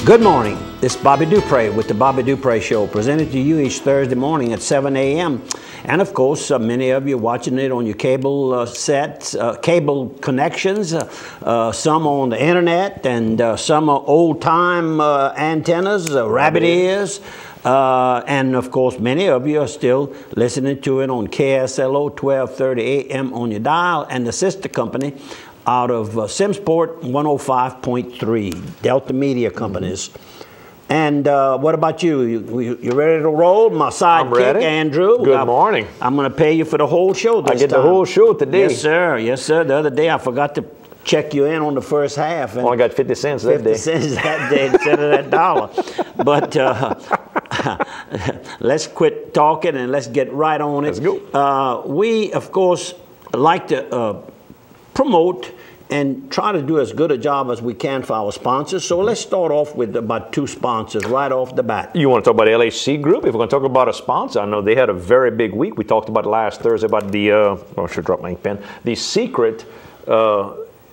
Good morning. This is Bobby Dupre with the Bobby Dupre Show, presented to you each Thursday morning at 7 a.m. And of course, many of you watching it on your cable sets, cable connections, some on the internet, and some are old-time antennas, rabbit ears. And of course, many of you are still listening to it on KSLO 1230 AM on your dial, and the sister company out of Simsport 105.3, Delta Media Companies. And what about you? You ready to roll? My sidekick, Andrew. Good morning. I'm going to pay you for the whole show this time. I get the whole show today. Yes, sir. Yes, sir. The other day I forgot to check you in on the first half. And only got 50 cents that day. 50 cents that day instead of that dollar. But let's quit talking and let's get right on it. Let's go. We, of course, like to promote and try to do as good a job as we can for our sponsors. So let's start off with about two sponsors right off the bat. You want to talk about LHC Group? If we're going to talk about a sponsor, I know they had a very big week. We talked about last Thursday about the, I should drop my ink pen, the secret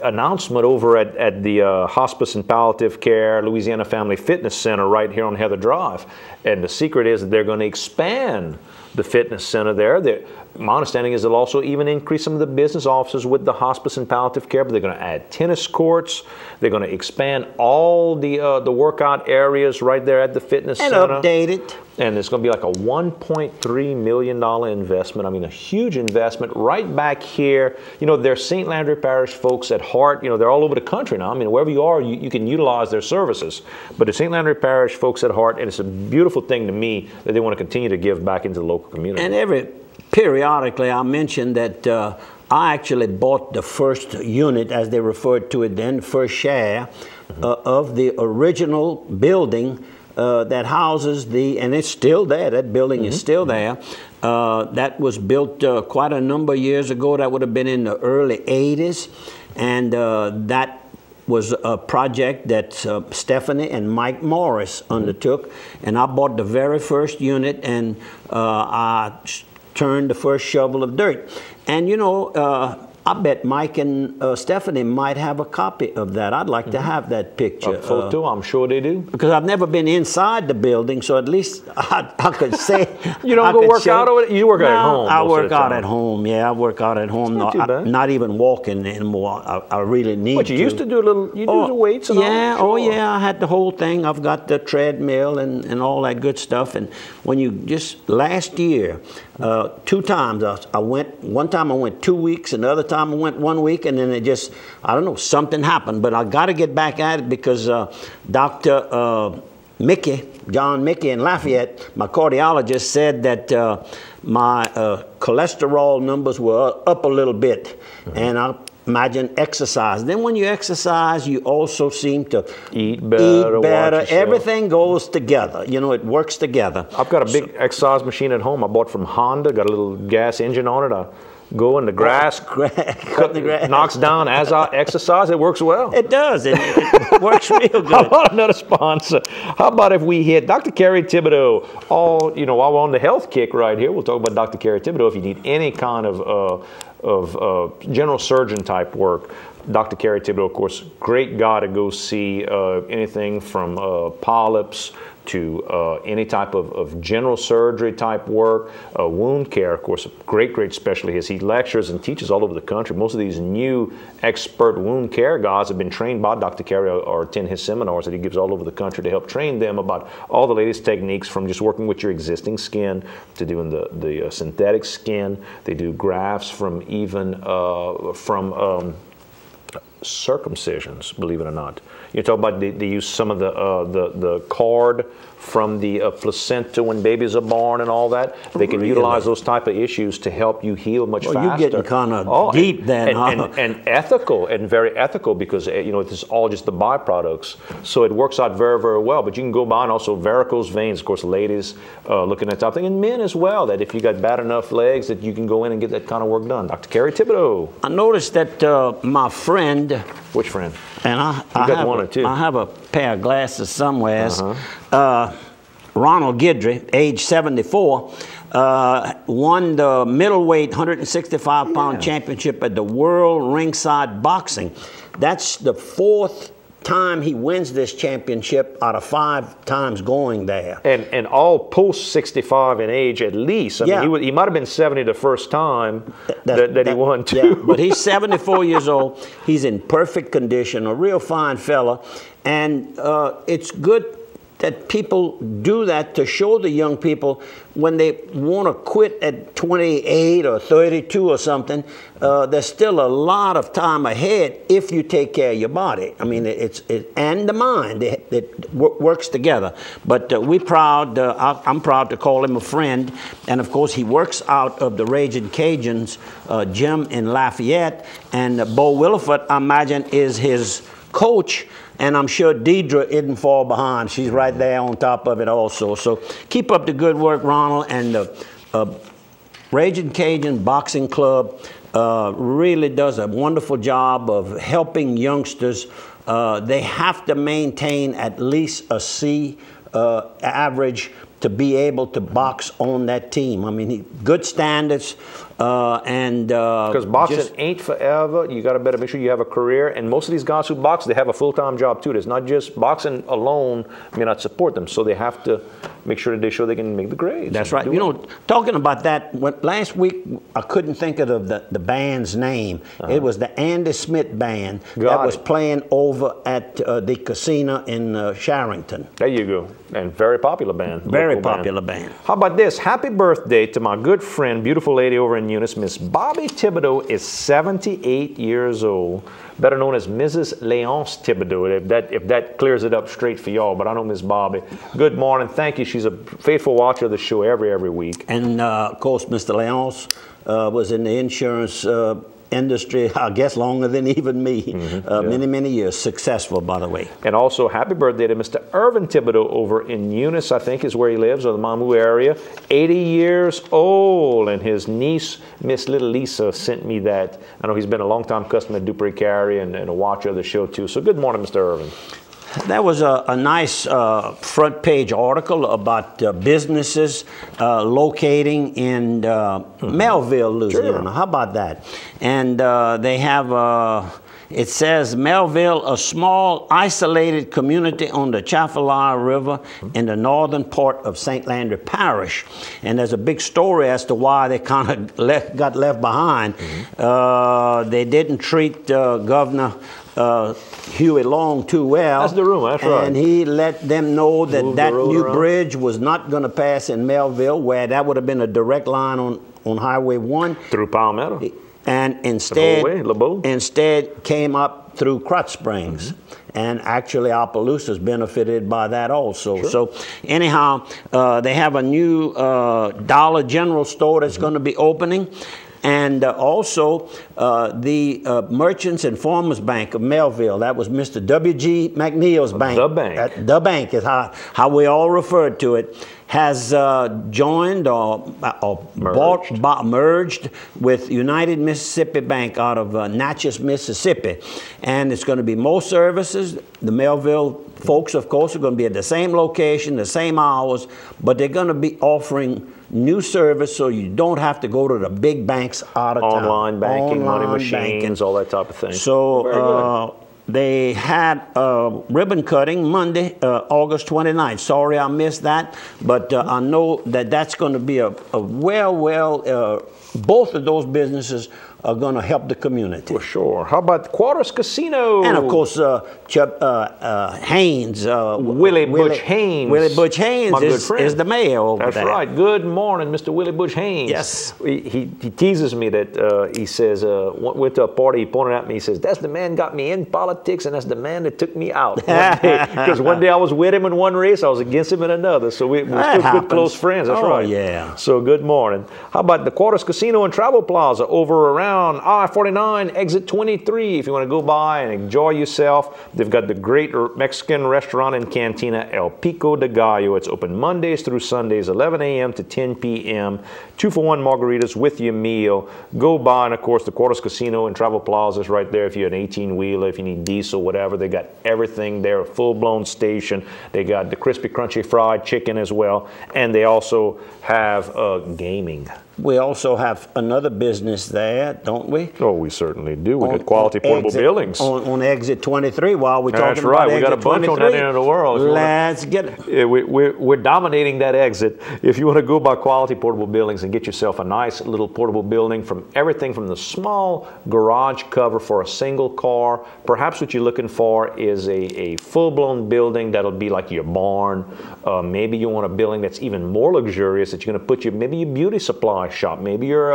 announcement over at the Hospice and Palliative Care Louisiana Family Fitness Center right here on Heather Drive. And the secret is that they're going to expand the fitness center there. My understanding is they'll also even increase some of the business offices with the hospice and palliative care, but they're going to add tennis courts. They're going to expand all the workout areas right there at the fitness center. And update it. And it's going to be like a $1.3 million investment. I mean, a huge investment right back here. You know, they're St. Landry Parish folks at heart. You know, they're all over the country now. I mean, wherever you are, you can utilize their services. But the St. Landry Parish folks at heart, and it's a beautiful thing to me that they want to continue to give back into the local community. And periodically, I mentioned that I actually bought the first unit, as they referred to it then, first share of the original building that houses and it's still there, that building is still there. That was built quite a number of years ago. That would have been in the early 80s. And that was a project that Stephanie and Mike Morris undertook. And I bought the very first unit, and I turned the first shovel of dirt. And you know, I bet Mike and Stephanie might have a copy of that. I'd like to have that picture. A photo, I'm sure they do. Because I've never been inside the building, so at least I could say. You don't go work out over it? You work out at home? I work out at home, yeah. I work out at home. Not too bad. Not even walking anymore. I really need to. But you used to do a little, you do the weights and all? Yeah, Sure. oh yeah, I had the whole thing. I've got the treadmill and all that good stuff. And when you just, last year, 2 times I went, one time I went 2 weeks, and the other time I went 1 week, and then it just, I don't know, something happened. But I got to get back at it because Dr. John Mickey in Lafayette, my cardiologist, said that my cholesterol numbers were up a little bit. And I imagine exercise. Then when you exercise, you also seem to eat better. Everything goes together. You know, it works together. I've got a big exercise machine at home I bought from Honda. Got a little gas engine on it. I go in the grass, cut the grass. Knocks down as I exercise. It works well. It does. It works real good. How about another sponsor? How about if we hit Dr. Carrie Thibodeau? While we're on the health kick right here, we'll talk about Dr. Carrie Thibodeau. If you need any kind of general surgeon type work, Dr. Carrie Thibodeau, of course, great guy to go see. Anything from polyps to any type of general surgery type work. Wound care, of course, a great specialty. He lectures and teaches all over the country. Most of these new expert wound care guys have been trained by Dr. Carey or attend his seminars that he gives all over the country to help train them about all the latest techniques, from just working with your existing skin to doing the synthetic skin. They do grafts from even circumcisions, believe it or not. You talk about they use some of the cord from the placenta when babies are born and all that. They can utilize those type of issues to help you heal much faster. You're getting kind of deep then, huh? And ethical, and very ethical, because you know, this is all just the byproducts. So it works out very well. But you can go by, and also varicose veins, of course, ladies looking at that thing, and men as well, that if you got bad enough legs that you can go in and get that kind of work done. Dr. Carrie Thibodeau. I noticed that my friend. Which friend? And I got one or two. I have a pair of glasses somewhere. Ronald Guidry, age 74, won the middleweight 165-pound championship at the World Ringside Boxing. That's the 4th time he wins this championship out of 5 times going there. And all post 65 in age at least. I mean, he might have been 70 the first time that he won too. Yeah, but he's 74 years old. He's in perfect condition, a real fine fella. And it's good that people do that to show the young people when they want to quit at 28 or 32 or something, there's still a lot of time ahead if you take care of your body. I mean, and the mind, it works together. But I'm proud to call him a friend. And of course, he works out of the Raging Cajuns gym in Lafayette. And Bo Williford, I imagine, is his coach. And I'm sure Deidre didn't fall behind. She's right there on top of it also. So keep up the good work, Ronald. And the Raging Cajun Boxing Club really does a wonderful job of helping youngsters. They have to maintain at least a C average to be able to box on that team. I mean, good standards. Because boxing ain't forever. You got to better make sure you have a career. And most of these guys who box, they have a full-time job too. It's not just boxing alone may not support them. So they have to make sure that they can make the grades. That's right. You know, talking about that, last week I couldn't think of the band's name. It was the Andy Smith band that was playing over at the casino in Sharrington. There you go. And very popular band. Very popular band. How about this? Happy birthday to my good friend, beautiful lady over in Eunice. Miss Bobby Thibodeau is 78 years old, better known as Mrs. Leonce Thibodeau, if that clears it up straight for y'all. But I know Miss Bobby. Good morning. Thank you. She's a faithful watcher of the show every week. And of course, Mr. Leonce was in the insurance industry, I guess, longer than even me. Many years. Successful, by the way. And also, happy birthday to Mr. Irvin Thibodeau over in Eunice, I think is where he lives, or the Mamou area. 80 years old. And his niece, Miss Little Lisa, sent me that. I know he's been a long-time customer at Dupre Carry and a watcher of the show, too. So good morning, Mr. Irvin. That was a nice front page article about businesses locating in Melville, Louisiana. Sure. How about that? And they have, it says Melville, a small isolated community on the Chafalaya River in the northern part of St. Landry Parish. And there's a big story as to why they kind of got left behind. They didn't treat Governor Huey Long too well. That's the rumor, that's right. And he let them know that that new bridge was not going to pass in Melville, where that would have been a direct line on Highway 1. Through Palmetto. And instead came up through Crotch Springs. And actually Opelousas benefited by that also. Sure. So anyhow, they have a new Dollar General store that's going to be opening. And also the Merchants and Farmers Bank of Melville, that was Mr. W.G. McNeil's bank. The bank. The bank is how we all referred to it, has joined or merged with United Mississippi Bank out of Natchez, Mississippi. And it's going to be more services. The Melville folks, of course, are going to be at the same location, the same hours, but they're going to be offering new service, so you don't have to go to the big banks out of town. Online banking, money machines, all that type of thing. So they had ribbon cutting Monday, August 29th. Sorry I missed that, but I know that that's going to be both of those businesses are going to help the community. For sure. How about Quarters Casino? And of course, Haynes. Willie Butch Haynes. Willie Butch Haynes is the mayor over there. That's right. Good morning, Mr. Willie Butch Haynes. Yes. He teases me that he says, went to a party, he pointed at me, he says, that's the man got me in politics and that's the man that took me out. Because one day I was with him in one race, I was against him in another. So we're still good, close friends. That's right. Yeah. So good morning. How about the Quarters Casino and Travel Plaza over around I-49, exit 23, if you want to go by and enjoy yourself. They've got the great Mexican restaurant and cantina, El Pico de Gallo. It's open Mondays through Sundays, 11 a.m. to 10 p.m. 2-for-1 margaritas with your meal. Go by, and of course, the Quarters Casino and Travel Plaza is right there if you're an 18-wheeler, if you need diesel, whatever. They got everything there, a full-blown station. They got the crispy, crunchy fried chicken as well, and they also have gaming. We also have another business there, don't we? Oh, we certainly do. We got Quality Portable Buildings. On exit 23 while we're talking about That's right. We got a bunch on that end of the world. Let's get it. Yeah, we're dominating that exit. If you want to go by Quality Portable Buildings and get yourself a nice little portable building, from everything from the small garage cover for a single car, perhaps what you're looking for is a full-blown building that'll be like your barn. Maybe you want a building that's even more luxurious, that you're going to put maybe your beauty supply shop. Maybe you're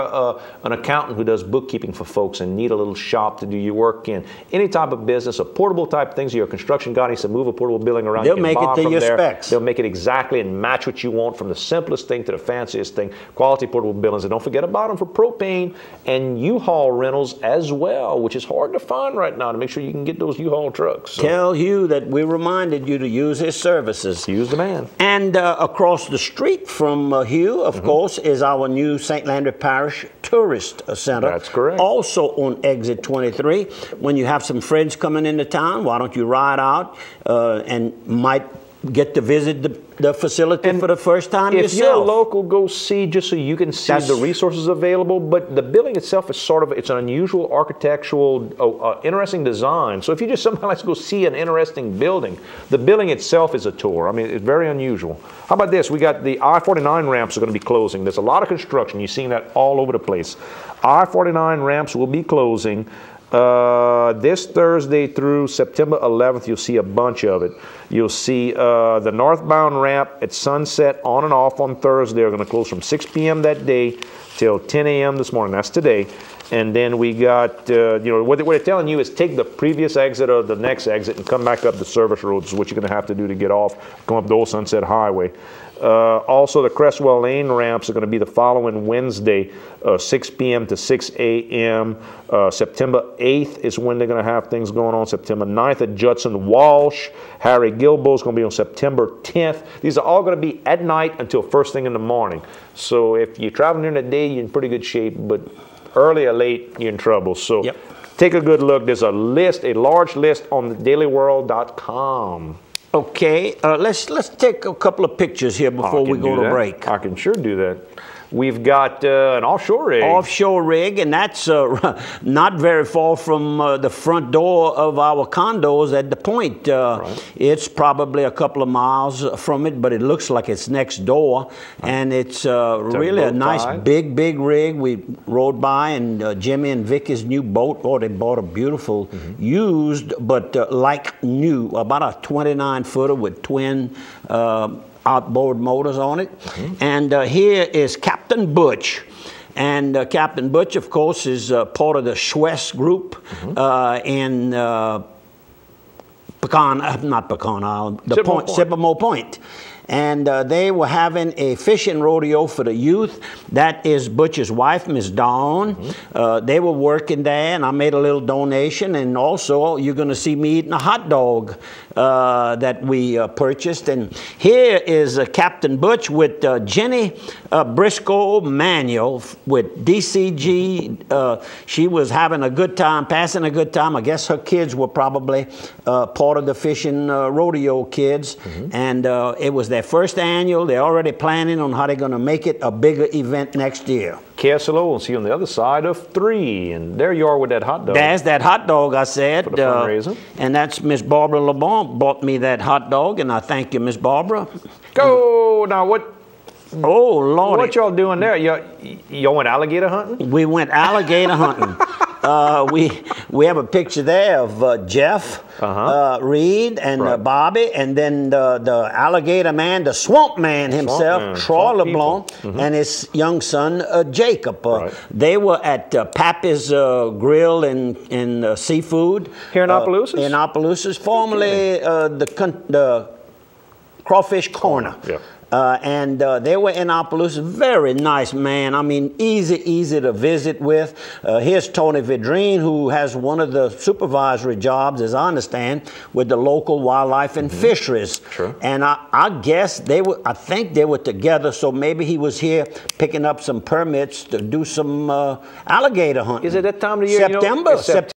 an accountant who does bookkeeping for folks and need a little shop to do your work in. Any type of business, a portable type things. You're a construction guy needs to move a portable building around. They'll make it to your specs. They'll make it exactly and match what you want, from the simplest thing to the fanciest thing. Quality Portable Buildings. And don't forget about them for propane and U-Haul rentals as well, which is hard to find right now, to make sure you can get those U-Haul trucks. So tell Hugh that we reminded you to use his services. Use the man. And across the street from Hugh, of course, is our new St. Landry Parish Tourist Center. That's correct. Also on exit 23. When you have some friends coming into town, why don't you ride out and might get to visit the facility for the first time yourself. If you're local, go see, just so you can see the resources available. But the building itself is it's an unusual architectural, interesting design. So if you just somehow like to go see an interesting building, the building itself is a tour. I mean, it's very unusual. How about this? We got the I-49 ramps are going to be closing. There's a lot of construction. You're seeing that all over the place. I-49 ramps will be closing. This Thursday through September 11th, you'll see a bunch of it. You'll see the northbound ramp at sunset on and off on Thursday are going to close from 6 p.m. that day till 10 a.m. this morning. That's today. And then we got, what they're telling you is take the previous exit or the next exit and come back up the service roads, is what you're going to have to do to get off, come up the old Sunset Highway. Also, the Crestwell Lane ramps are going to be the following Wednesday, 6 p.m. to 6 a.m. September 8th is when they're going to have things going on. September 9th at Judson Walsh. Harry Gilbo is going to be on September 10th. These are all going to be at night until first thing in the morning. So if you're traveling during the day, you're in pretty good shape, but early or late, you're in trouble. So take a good look. There's a large list on thedailyworld.com. Okay, let's take a couple of pictures here before we go to break. I can sure do that. We've got an offshore rig. Offshore rig, and that's not very far from the front door of our condos at the Point. Right. It's probably a couple of miles from it, but it looks like it's next door. And it's really a nice big rig. We rode by, and Jimmy and Vicky's new boat, they bought a beautiful used, but like new, about a 29-footer with twin outboard motors on it. And here is Captain Butch. And Captain Butch, of course, is part of the Schwess group in Pecan Island, Sycamore Point. And they were having a fishing rodeo for the youth. That is Butch's wife, Miss Dawn. They were working there, and I made a little donation. And also, you're going to see me eating a hot dog that we purchased. And here is Captain Butch with Jenny Briscoe Manuel with DCG. She was having a good time, passing a good time. I guess her kids were probably part of the fishing rodeo kids. And it was their first annual. They're already planning on how they're going to make it a bigger event next year. KSLO will see you on the other side of 3. And there you are with that hot dog. That's that hot dog, I said. For the fundraiser. And that's Miss Barbara LeBon bought me that hot dog, and I thank you, Miss Barbara. Go! Now, what? Oh, Lord. What y'all doing there? Y'all went alligator hunting? We went alligator hunting. We have a picture there of Jeff, Reed, and Bobby, and then the alligator man, the swamp man himself, Troy LeBlanc, and his young son, Jacob. They were at Pappy's Grill and Seafood. Here in Opelousas? In Opelousas, formerly the Crawfish Corner. And they were in Opelousas. Very nice man. I mean, easy to visit with. Here's Tony Vidrine, who has one of the supervisory jobs, as I understand, with the local wildlife and fisheries. And I guess I think they were together, so maybe he was here picking up some permits to do some alligator hunting. Is it that time of the year? September.